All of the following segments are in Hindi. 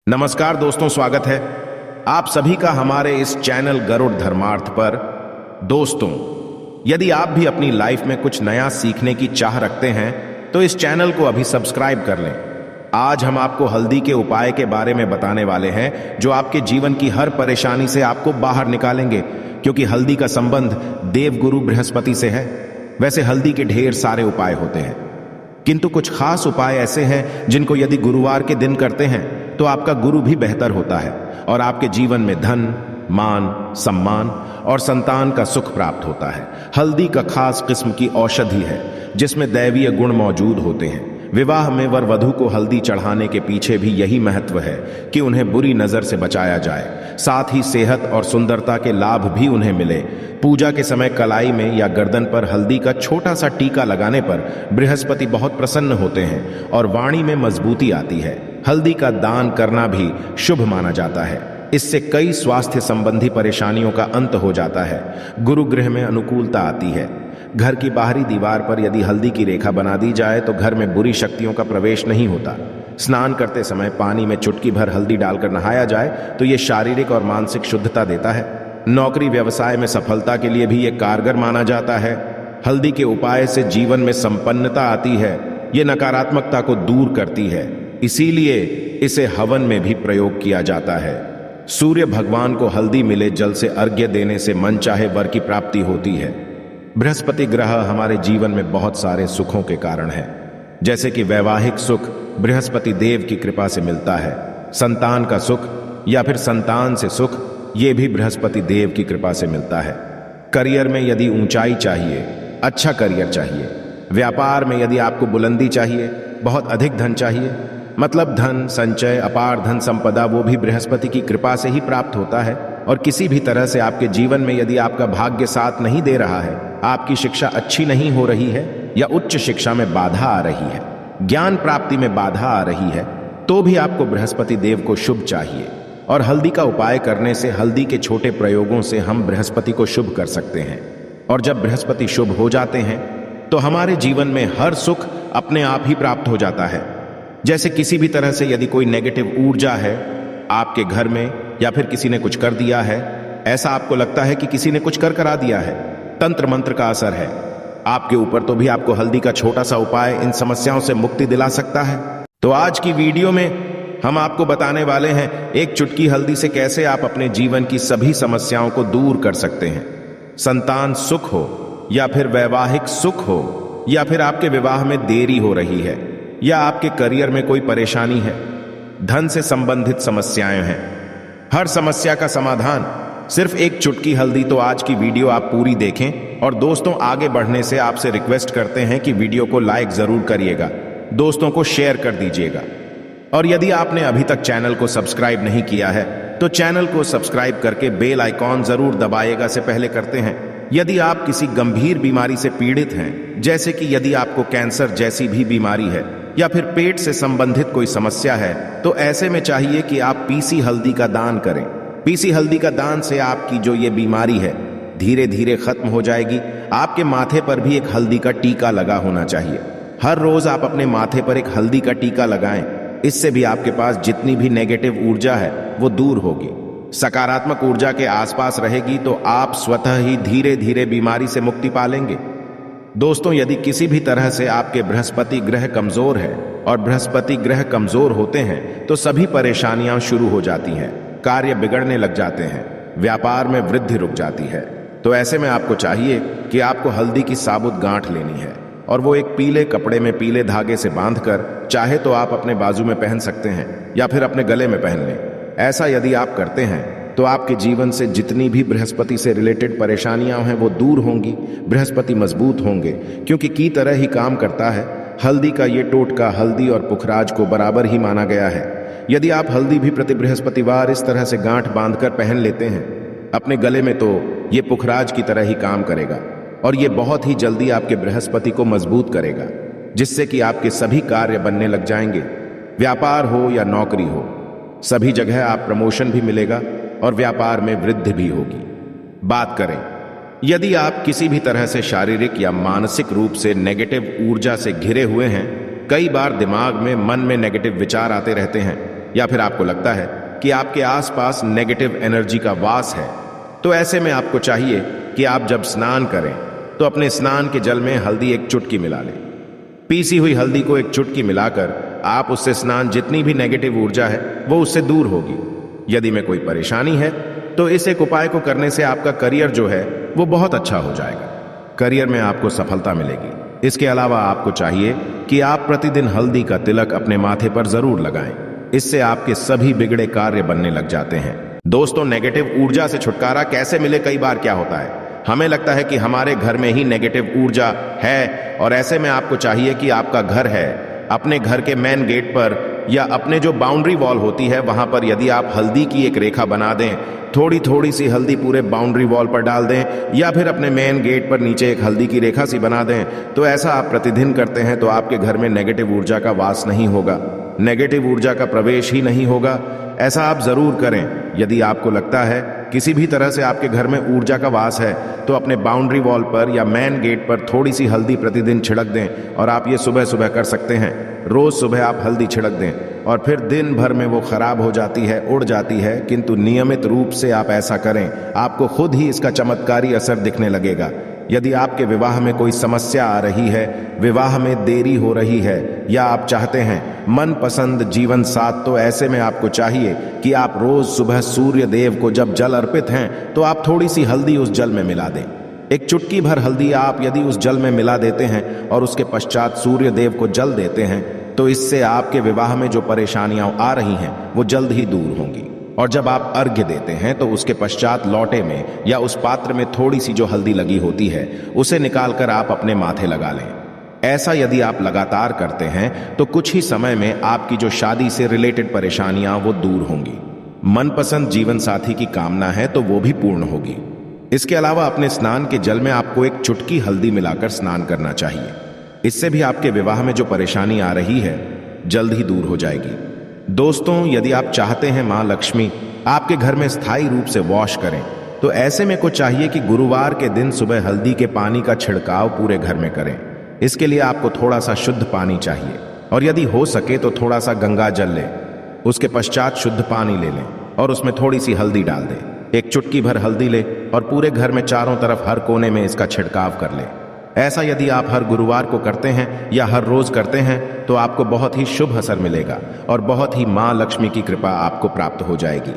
नमस्कार दोस्तों, स्वागत है आप सभी का हमारे इस चैनल गरुड़ धर्मार्थ पर। दोस्तों, यदि आप भी अपनी लाइफ में कुछ नया सीखने की चाह रखते हैं तो इस चैनल को अभी सब्सक्राइब कर लें। आज हम आपको हल्दी के उपाय के बारे में बताने वाले हैं जो आपके जीवन की हर परेशानी से आपको बाहर निकालेंगे, क्योंकि हल्दी का संबंध देवगुरु बृहस्पति से है। वैसे हल्दी के ढेर सारे उपाय होते हैं, किंतु कुछ खास उपाय ऐसे हैं जिनको यदि गुरुवार के दिन करते हैं तो आपका गुरु भी बेहतर होता है और आपके जीवन में धन, मान, सम्मान और संतान का सुख प्राप्त होता है। हल्दी का खास किस्म की औषधि है जिसमें दैवीय गुण मौजूद होते हैं। विवाह में वर वधू को हल्दी चढ़ाने के पीछे भी यही महत्व है कि उन्हें बुरी नजर से बचाया जाए, साथ ही सेहत और सुंदरता के लाभ भी उन्हें मिले। पूजा के समय कलाई में या गर्दन पर हल्दी का छोटा सा टीका लगाने पर बृहस्पति बहुत प्रसन्न होते हैं और वाणी में मजबूती आती है। हल्दी का दान करना भी शुभ माना जाता है। इससे कई स्वास्थ्य संबंधी परेशानियों का अंत हो जाता है। गुरु गृह में अनुकूलता आती है। घर की बाहरी दीवार पर यदि हल्दी की रेखा बना दी जाए तो घर में बुरी शक्तियों का प्रवेश नहीं होता। स्नान करते समय पानी में चुटकी भर हल्दी डालकर नहाया जाए तो ये शारीरिक और मानसिक शुद्धता देता है। नौकरी व्यवसाय में सफलता के लिए भी ये कारगर माना जाता है। हल्दी के उपाय से जीवन में संपन्नता आती है। ये नकारात्मकता को दूर करती है, इसीलिए इसे हवन में भी प्रयोग किया जाता है। सूर्य भगवान को हल्दी मिले जल से अर्घ्य देने से मन चाहे वर की प्राप्ति होती है। बृहस्पति ग्रह हमारे जीवन में बहुत सारे सुखों के कारण है, जैसे कि वैवाहिक सुख बृहस्पति देव की कृपा से मिलता है। संतान का सुख या फिर संतान से सुख, ये भी बृहस्पति देव की कृपा से मिलता है। करियर में यदि ऊंचाई चाहिए, अच्छा करियर चाहिए। व्यापार में यदि आपको बुलंदी चाहिए, बहुत अधिक धन चाहिए, मतलब धन संचय, अपार धन संपदा, वो भी बृहस्पति की कृपा से ही प्राप्त होता है। और किसी भी तरह से आपके जीवन में यदि आपका भाग्य साथ नहीं दे रहा है, आपकी शिक्षा अच्छी नहीं हो रही है या उच्च शिक्षा में बाधा आ रही है, ज्ञान प्राप्ति में बाधा आ रही है, तो भी आपको बृहस्पति देव को शुभ चाहिए। और हल्दी का उपाय करने से, हल्दी के छोटे प्रयोगों से हम बृहस्पति को शुभ कर सकते हैं। और जब बृहस्पति शुभ हो जाते हैं तो हमारे जीवन में हर सुख अपने आप ही प्राप्त हो जाता है। जैसे किसी भी तरह से यदि कोई नेगेटिव ऊर्जा है आपके घर में, या फिर किसी ने कुछ कर दिया है, ऐसा आपको लगता है कि किसी ने कुछ कर करा दिया है, तंत्र मंत्र का असर है आपके ऊपर, तो भी आपको हल्दी का छोटा सा उपाय इन समस्याओं से मुक्ति दिला सकता है। तो आज की वीडियो में हम आपको बताने वाले हैं एक चुटकी हल्दी से कैसे आप अपने जीवन की सभी समस्याओं को दूर कर सकते हैं। संतान सुख हो या फिर वैवाहिक सुख हो, या फिर आपके विवाह में देरी हो रही है, या आपके करियर में कोई परेशानी है, धन से संबंधित समस्याएं हैं, हर समस्या का समाधान सिर्फ एक चुटकी हल्दी। तो आज की वीडियो आप पूरी देखें। और दोस्तों, आगे बढ़ने से आपसे रिक्वेस्ट करते हैं कि वीडियो को लाइक जरूर करिएगा, दोस्तों को शेयर कर दीजिएगा। और यदि आपने अभी तक चैनल को सब्सक्राइब नहीं किया है तो चैनल को सब्सक्राइब करके बेल आइकॉन जरूर दबाइएगा। से पहले करते हैं, यदि आप किसी गंभीर बीमारी से पीड़ित हैं, जैसे कि यदि आपको कैंसर जैसी भी बीमारी है या फिर पेट से संबंधित कोई समस्या है, तो ऐसे में चाहिए कि आप पीसी हल्दी का दान करें। पीसी हल्दी का दान से आपकी जो ये बीमारी है धीरे धीरे खत्म हो जाएगी। आपके माथे पर भी एक हल्दी का टीका लगा होना चाहिए। हर रोज आप अपने माथे पर एक हल्दी का टीका लगाएं। इससे भी आपके पास जितनी भी नेगेटिव ऊर्जा है वो दूर होगी, सकारात्मक ऊर्जा के आसपास रहेगी, तो आप स्वतः ही धीरे धीरे बीमारी से मुक्ति पालेंगे। दोस्तों, यदि किसी भी तरह से आपके बृहस्पति ग्रह कमजोर है, और बृहस्पति ग्रह कमजोर होते हैं तो सभी परेशानियां शुरू हो जाती हैं, कार्य बिगड़ने लग जाते हैं, व्यापार में वृद्धि रुक जाती है। तो ऐसे में आपको चाहिए कि आपको हल्दी की साबुत गांठ लेनी है, और वो एक पीले कपड़े में पीले धागे से बांधकर, चाहे तो आप अपने बाजू में पहन सकते हैं या फिर अपने गले में पहन लें। ऐसा यदि आप करते हैं तो आपके जीवन से जितनी भी बृहस्पति से रिलेटेड परेशानियां हैं वो दूर होंगी, बृहस्पति मजबूत होंगे, क्योंकि की तरह ही काम करता है। हल्दी का ये टोटका हल्दी और पुखराज को बराबर ही माना गया है। यदि आप हल्दी भी प्रति बृहस्पतिवार इस तरह से गांठ बांधकर पहन लेते हैं अपने गले में, तो ये पुखराज की तरह ही काम करेगा, और ये बहुत ही जल्दी आपके बृहस्पति को मजबूत करेगा, जिससे कि आपके सभी कार्य बनने लग जाएंगे। व्यापार हो या नौकरी हो, सभी जगह आप प्रमोशन भी मिलेगा और व्यापार में वृद्धि भी होगी। बात करें, यदि आप किसी भी तरह से शारीरिक या मानसिक रूप से नेगेटिव ऊर्जा से घिरे हुए हैं, कई बार दिमाग में, मन में नेगेटिव विचार आते रहते हैं, या फिर आपको लगता है कि आपके आसपास नेगेटिव एनर्जी का वास है, तो ऐसे में आपको चाहिए कि आप जब स्नान करें तो अपने स्नान के जल में हल्दी एक चुटकी मिला लें। पीसी हुई हल्दी को एक चुटकी मिलाकर आप उससे स्नान, जितनी भी नेगेटिव ऊर्जा है वो उससे दूर होगी। यदि में कोई परेशानी है तो इस एक उपाय को करने से आपका करियर जो है वो बहुत अच्छा हो जाएगा। करियर में आपको सफलता मिलेगी। इसके अलावा आपको चाहिए कि आप प्रतिदिन हल्दी का तिलक अपने माथे पर जरूर लगाएं। इससे आपके सभी बिगड़े कार्य बनने लग जाते हैं। दोस्तों, नेगेटिव ऊर्जा से छुटकारा कैसे मिले? कई बार क्या होता है, हमें लगता है कि हमारे घर में ही नेगेटिव ऊर्जा है, और ऐसे में आपको चाहिए कि आपका घर है, अपने घर के मेन गेट पर या अपने जो बाउंड्री वॉल होती है वहां पर यदि आप हल्दी की एक रेखा बना दें, थोड़ी थोड़ी सी हल्दी पूरे बाउंड्री वॉल पर डाल दें, या फिर अपने मेन गेट पर नीचे एक हल्दी की रेखा सी बना दें, तो ऐसा आप प्रतिदिन करते हैं तो आपके घर में नेगेटिव ऊर्जा का वास नहीं होगा, नेगेटिव ऊर्जा का प्रवेश ही नहीं होगा। ऐसा आप जरूर करें। यदि आपको लगता है किसी भी तरह से आपके घर में ऊर्जा का वास है तो अपने बाउंड्री वॉल पर या मेन गेट पर थोड़ी सी हल्दी प्रतिदिन छिड़क दें, और आप ये सुबह सुबह कर सकते हैं। रोज सुबह आप हल्दी छिड़क दें और फिर दिन भर में वो खराब हो जाती है, उड़ जाती है, किंतु नियमित रूप से आप ऐसा करें, आपको खुद ही इसका चमत्कारी असर दिखने लगेगा। यदि आपके विवाह में कोई समस्या आ रही है, विवाह में देरी हो रही है, या आप चाहते हैं मनपसंद जीवन साथ, तो ऐसे में आपको चाहिए कि आप रोज सुबह सूर्य देव को जब जल अर्पित हैं तो आप थोड़ी सी हल्दी उस जल में मिला दें। एक चुटकी भर हल्दी आप यदि उस जल में मिला देते हैं और उसके पश्चात सूर्य देव को जल देते हैं, तो इससे आपके विवाह में जो परेशानियां आ रही हैं वो जल्द ही दूर होंगी। और जब आप अर्घ्य देते हैं तो उसके पश्चात लौटे में या उस पात्र में थोड़ी सी जो हल्दी लगी होती है उसे निकालकर आप अपने माथे लगा लें। ऐसा यदि आप लगातार करते हैं तो कुछ ही समय में आपकी जो शादी से रिलेटेड परेशानियां वो दूर होंगी। मनपसंद जीवन साथी की कामना है तो वो भी पूर्ण होगी। इसके अलावा अपने स्नान के जल में आपको एक चुटकी हल्दी मिलाकर स्नान करना चाहिए। इससे भी आपके विवाह में जो परेशानी आ रही है जल्द ही दूर हो जाएगी। दोस्तों, यदि आप चाहते हैं मां लक्ष्मी आपके घर में स्थायी रूप से वास करें, तो ऐसे में को चाहिए कि गुरुवार के दिन सुबह हल्दी के पानी का छिड़काव पूरे घर में करें। इसके लिए आपको थोड़ा सा शुद्ध पानी चाहिए, और यदि हो सके तो थोड़ा सा गंगा जल लें। उसके पश्चात शुद्ध पानी ले लें और उसमें थोड़ी सी हल्दी डाल दें। एक चुटकी भर हल्दी ले और पूरे घर में चारों तरफ हर कोने में इसका छिड़काव कर लें। ऐसा यदि आप हर गुरुवार को करते हैं या हर रोज करते हैं तो आपको बहुत ही शुभ असर मिलेगा और बहुत ही मां लक्ष्मी की कृपा आपको प्राप्त हो जाएगी।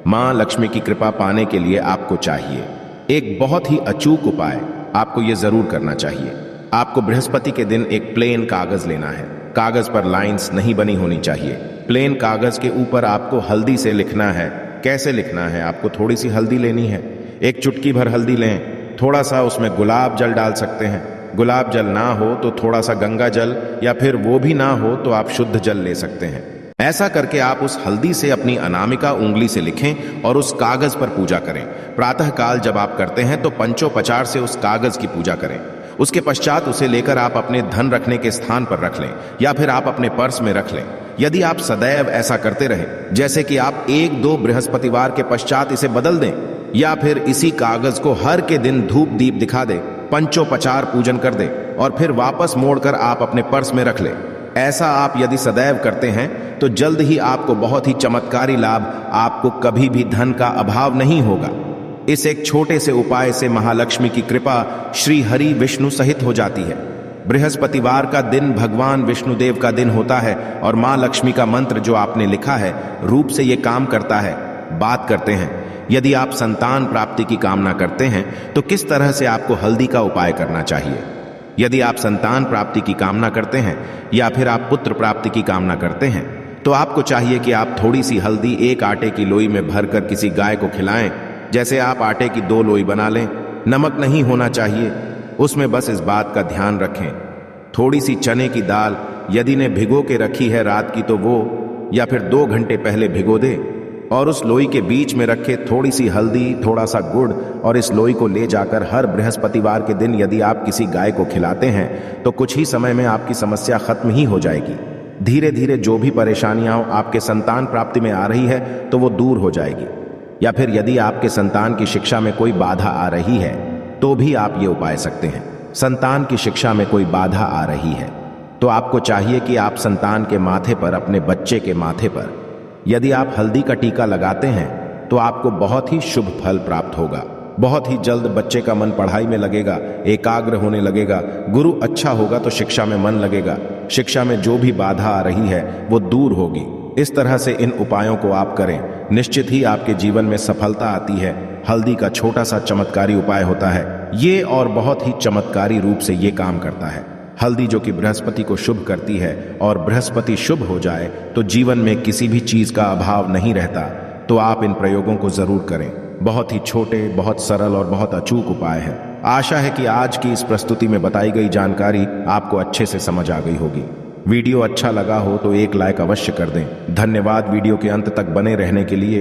मां लक्ष्मी की कृपा पाने के लिए आपको चाहिए एक बहुत ही अचूक उपाय आपको यह जरूर करना चाहिए। आपको बृहस्पति के दिन एक प्लेन कागज लेना है। कागज पर लाइंस नहीं बनी होनी चाहिए। प्लेन कागज के ऊपर आपको हल्दी से लिखना है। कैसे लिखना है? आपको थोड़ी सी हल्दी लेनी है, एक चुटकी भर हल्दी लें, थोड़ा सा उसमें गुलाब जल डाल सकते हैं। गुलाब जल ना हो तो थोड़ा सा गंगा जल, या फिर वो भी ना हो तो आप शुद्ध जल ले सकते हैं। ऐसा करके आप उस हल्दी से अपनी अनामिका उंगली से लिखें और उस कागज पर पूजा करें। प्रातः काल जब आप करते हैं तो पंचोपचार से उस कागज की पूजा करें। उसके पश्चात उसे लेकर आप अपने धन रखने के स्थान पर रख लें या फिर आप अपने पर्स में रख लें। यदि आप सदैव ऐसा करते रहें, जैसे कि आप 1-2 बृहस्पतिवार के पश्चात इसे बदल दें या फिर इसी कागज को हर के दिन धूप दीप दिखा दे, पंचोपचार पूजन कर दे और फिर वापस मोड़कर आप अपने पर्स में रख लें। ऐसा आप यदि सदैव करते हैं तो जल्द ही आपको बहुत ही चमत्कारी लाभ, आपको कभी भी धन का अभाव नहीं होगा। इस एक छोटे से उपाय से महालक्ष्मी की कृपा श्री हरि विष्णु सहित हो जाती है। बृहस्पतिवार का दिन भगवान विष्णुदेव का दिन होता है और मां लक्ष्मी का मंत्र जो आपने लिखा है रूप से ये काम करता है। बात करते हैं, यदि आप संतान प्राप्ति की कामना करते हैं तो किस तरह से आपको हल्दी का उपाय करना चाहिए। यदि आप संतान प्राप्ति की कामना करते हैं या फिर आप पुत्र प्राप्ति की कामना करते हैं तो आपको चाहिए कि आप थोड़ी सी हल्दी एक आटे की लोई में भरकर किसी गाय को खिलाएं। जैसे आप आटे की 2 लोई बना लें। नमक नहीं होना चाहिए उसमें, बस इस बात का ध्यान रखें। थोड़ी सी चने की दाल यदि ने भिगो के रखी है रात की तो वो, या फिर 2 घंटे पहले भिगो दे और उस लोई के बीच में रखे थोड़ी सी हल्दी, थोड़ा सा गुड़, और इस लोई को ले जाकर हर बृहस्पतिवार के दिन यदि आप किसी गाय को खिलाते हैं तो कुछ ही समय में आपकी समस्या खत्म ही हो जाएगी। धीरे धीरे जो भी परेशानियां आपके संतान प्राप्ति में आ रही है तो वो दूर हो जाएगी। या फिर यदि आपके संतान की शिक्षा में कोई बाधा आ रही है तो भी आप ये उपाय सकते हैं। संतान की शिक्षा में कोई बाधा आ रही है तो आपको चाहिए कि आप संतान के माथे पर, अपने बच्चे के माथे पर यदि आप हल्दी का टीका लगाते हैं तो आपको बहुत ही शुभ फल प्राप्त होगा। बहुत ही जल्द बच्चे का मन पढ़ाई में लगेगा, एकाग्र होने लगेगा। गुरु अच्छा होगा तो शिक्षा में मन लगेगा। शिक्षा में जो भी बाधा आ रही है वो दूर होगी। इस तरह से इन उपायों को आप करें, निश्चित ही आपके जीवन में सफलता आती है। हल्दी का छोटा सा चमत्कारी उपाय होता है ये, और बहुत ही चमत्कारी रूप से ये काम करता है। हल्दी जो कि बृहस्पति को शुभ करती है, और बृहस्पति शुभ हो जाए तो जीवन में किसी भी चीज का अभाव नहीं रहता। तो आप इन प्रयोगों को जरूर करें। बहुत ही छोटे, बहुत सरल और बहुत अचूक उपाय है। आशा है कि आज की इस प्रस्तुति में बताई गई जानकारी आपको अच्छे से समझ आ गई होगी। वीडियो अच्छा लगा हो तो एक लाइक अवश्य कर दें। धन्यवाद वीडियो के अंत तक बने रहने के लिए।